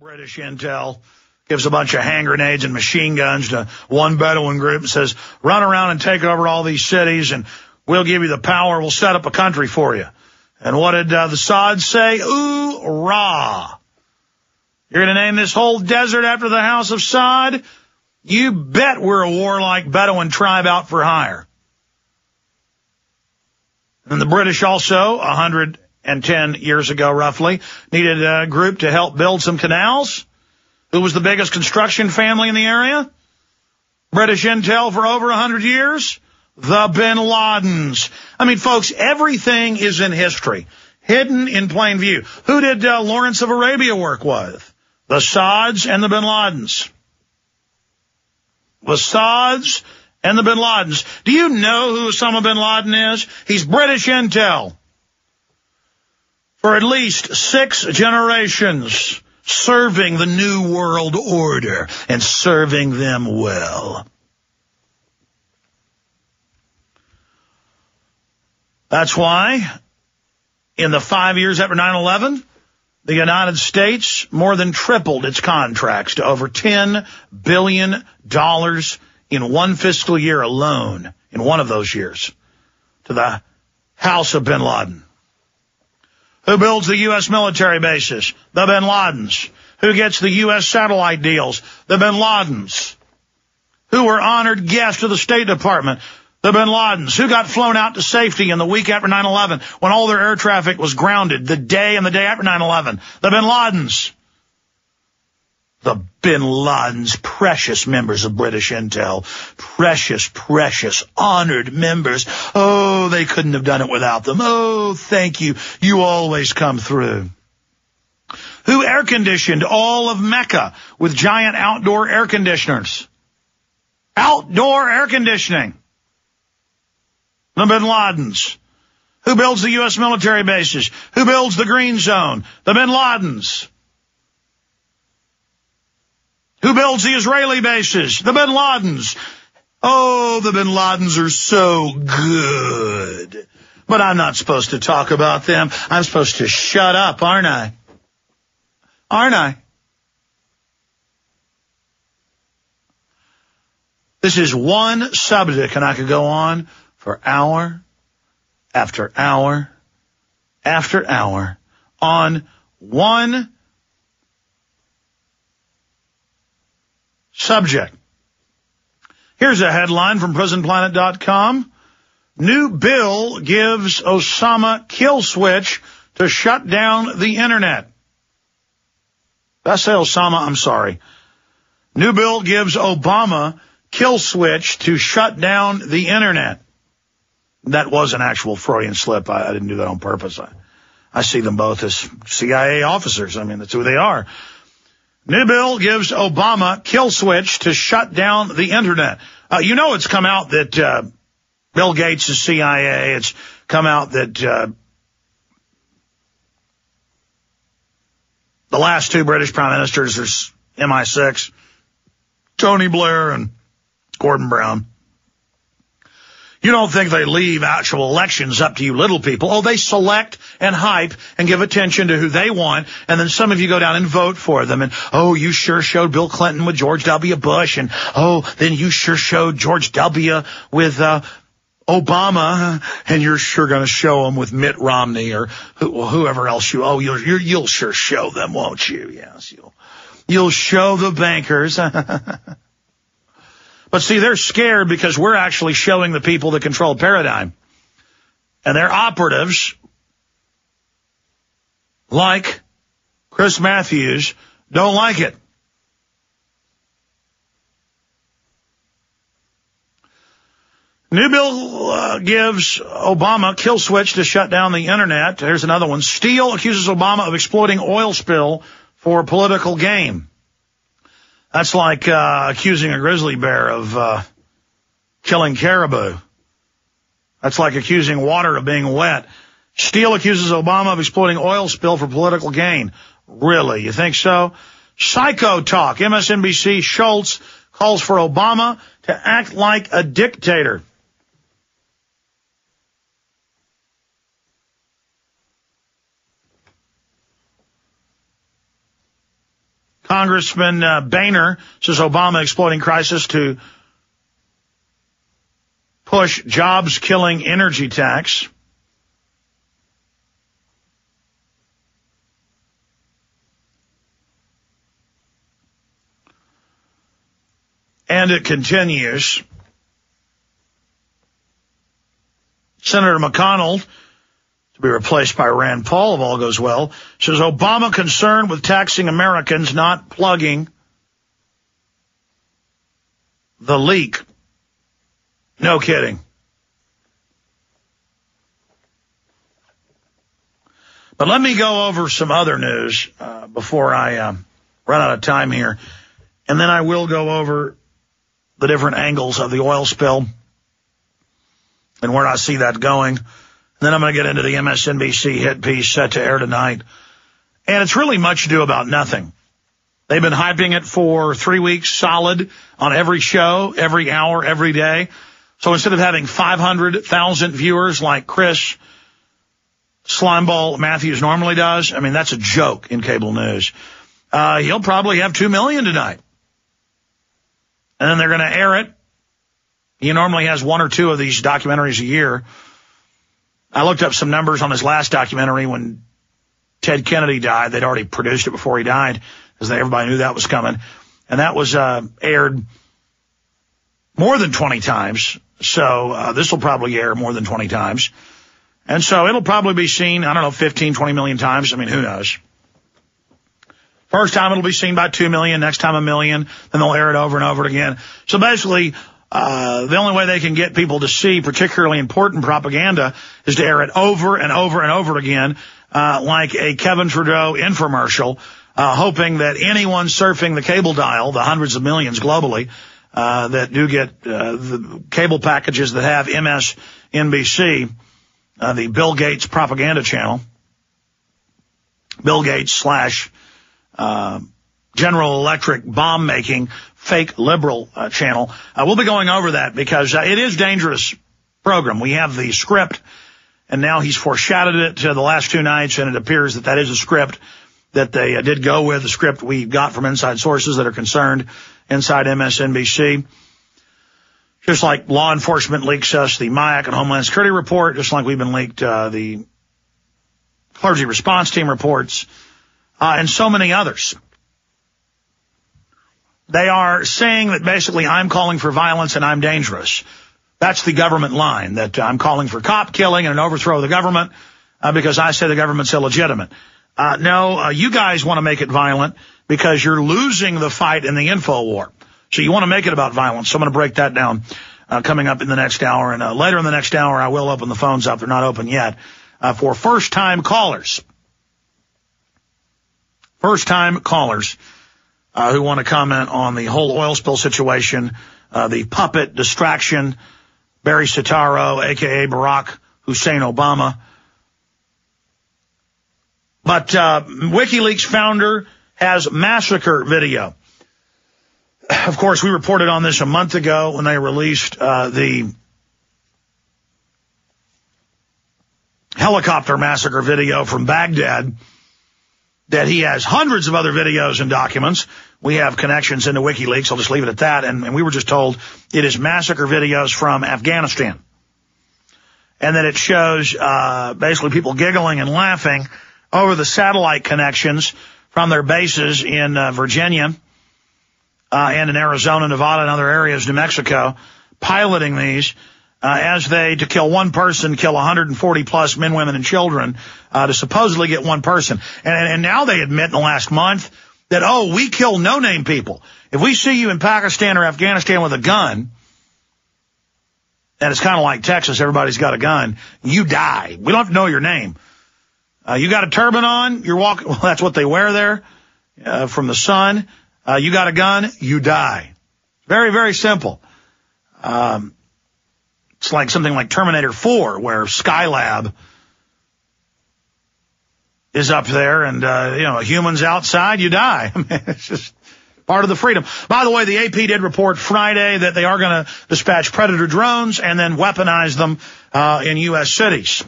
British intel gives a bunch of hand grenades and machine guns to one Bedouin group and says, run around and take over all these cities and we'll give you the power. We'll set up a country for you. And what did the Saud say? Ooh, rah. You're going to name this whole desert after the house of Saud? You bet we're a warlike Bedouin tribe out for hire. And the British also, 110 years ago roughly, needed a group to help build some canals. Who was the biggest construction family in the area? British intel for over 100 years? The Bin Ladens. I mean, folks, everything is in history, hidden in plain view. Who did Lawrence of Arabia work with? The Sauds and the Bin Ladens. The Sauds and the Bin Ladens. Do you know who Osama bin Laden is? He's British intel. For at least 6 generations, serving the New World Order and serving them well. That's why, in the 5 years after 9/11, the United States more than tripled its contracts to over $10 billion in one fiscal year alone, in one of those years, to the house of bin Laden. Who builds the U.S. military bases? The Bin Ladens. Who gets the U.S. satellite deals? The Bin Ladens. Who were honored guests of the State Department? The Bin Ladens. Who got flown out to safety in the week after 9/11 when all their air traffic was grounded, the day and the day after 9/11? The Bin Ladens. The Bin Ladens, precious members of British intel. Precious, precious, honored members. Oh, they couldn't have done it without them. Oh, thank you. You always come through. Who air-conditioned all of Mecca with giant outdoor air conditioners? Outdoor air conditioning. The Bin Ladens. Who builds the U.S. military bases? Who builds the Green Zone? The Bin Ladens. Who builds the Israeli bases? The Bin Ladens. Oh, the Bin Ladens are so good. But I'm not supposed to talk about them. I'm supposed to shut up, aren't I? Aren't I? This is one subject, and I could go on for hour after hour after hour on one subject. Here's a headline from prisonplanet.com. New bill gives Osama kill switch to shut down the internet. Did I say Osama? I'm sorry. New bill gives Obama kill switch to shut down the internet. That was an actual Freudian slip. I didn't do that on purpose. I see them both as CIA officers. I mean, that's who they are. New bill gives Obama kill switch to shut down the internet. You know, it's come out that Bill Gates is CIA. It's come out that the last 2 British prime ministers are MI6, Tony Blair and Gordon Brown. You don't think they leave actual elections up to you little people. Oh, they select and hype and give attention to who they want, and then some of you go down and vote for them. And, oh, you sure showed Bill Clinton with George W. Bush, and, oh, then you sure showed George W. with Obama, and you're sure going to show them with Mitt Romney or whoever else you'll sure show them, won't you? Yes, you'll show the bankers. But see, they're scared because we're actually showing the people the control paradigm. And their operatives, like Chris Matthews, don't like it. New bill gives Obama kill switch to shut down the internet. Here's another one. Steele accuses Obama of exploiting oil spill for political gain. That's like accusing a grizzly bear of killing caribou. That's like accusing water of being wet. Steele accuses Obama of exploiting oil spill for political gain. Really? You think so? Psycho talk. MSNBC Schultz calls for Obama to act like a dictator. Congressman Boehner says Obama exploiting crisis to push jobs-killing energy tax. And it continues. Senator McConnell, to be replaced by Rand Paul if all goes well, says Obama concerned with taxing Americans, not plugging the leak. No kidding. But let me go over some other news before I run out of time here. And then I will go over the different angles of the oil spill and where I see that going. And then I'm going to get into the MSNBC hit piece set to air tonight. And it's really much ado about nothing. They've been hyping it for 3 weeks solid on every show, every hour, every day. So instead of having 500,000 viewers like Chris Slimeball Matthews normally does, I mean, that's a joke in cable news. He'll probably have 2 million tonight. And then they're going to air it. He normally has 1 or 2 of these documentaries a year. I looked up some numbers on his last documentary when Ted Kennedy died. They'd already produced it before he died, because everybody knew that was coming. And that was aired more than 20 times. So this will probably air more than 20 times. And so it'll probably be seen, I don't know, 15, 20 million times. I mean, who knows? First time it'll be seen by 2 million, next time 1 million, then they'll air it over and over again. So basically, the only way they can get people to see particularly important propaganda is to air it over and over and over again, like a Kevin Trudeau infomercial, hoping that anyone surfing the cable dial, the hundreds of millions globally, that do get the cable packages that have MSNBC, the Bill Gates propaganda channel, Bill Gates / General Electric bomb-making fake liberal channel. We'll be going over that because it is a dangerous program. We have the script, and now he's foreshadowed it to the last 2 nights, and it appears that that is a script that they did go with, the script we got from inside sources that are concerned inside MSNBC. Just like law enforcement leaks us the MIAC and Homeland Security report, just like we've been leaked the clergy response team reports, and so many others. They are saying that basically I'm calling for violence and I'm dangerous. That's the government line, that I'm calling for cop killing and an overthrow of the government because I say the government's illegitimate. No, you guys want to make it violent because you're losing the fight in the info war. So you want to make it about violence. So I'm going to break that down coming up in the next hour. And later in the next hour, I will open the phones up. They're not open yet for first-time callers. First-time callers who want to comment on the whole oil spill situation, the puppet distraction, Barry Soetoro, a.k.a. Barack Hussein Obama. But WikiLeaks founder has massacre video. Of course, we reported on this a month ago when they released the helicopter massacre video from Baghdad, that he has hundreds of other videos and documents. We have connections into WikiLeaks. I'll just leave it at that. And we were just told it is massacre videos from Afghanistan. And that it shows basically people giggling and laughing over the satellite connections from their bases in Virginia and in Arizona, Nevada, and other areas, New Mexico, piloting these as they, to kill one person, kill 140-plus men, women, and children to supposedly get one person. And now they admit in the last month that, oh, we kill no-name people. If we see you in Pakistan or Afghanistan with a gun, and it's kind of like Texas, everybody's got a gun, you die. We don't have to know your name. You got a turban on, you're walking, well, that's what they wear there from the sun. You got a gun, you die. Very, very simple. It's like something like Terminator 4, where Skylab is up there and, humans outside, you die. I mean, it's just part of the freedom. By the way, the AP did report Friday that they are going to dispatch Predator drones and then weaponize them in U.S. cities.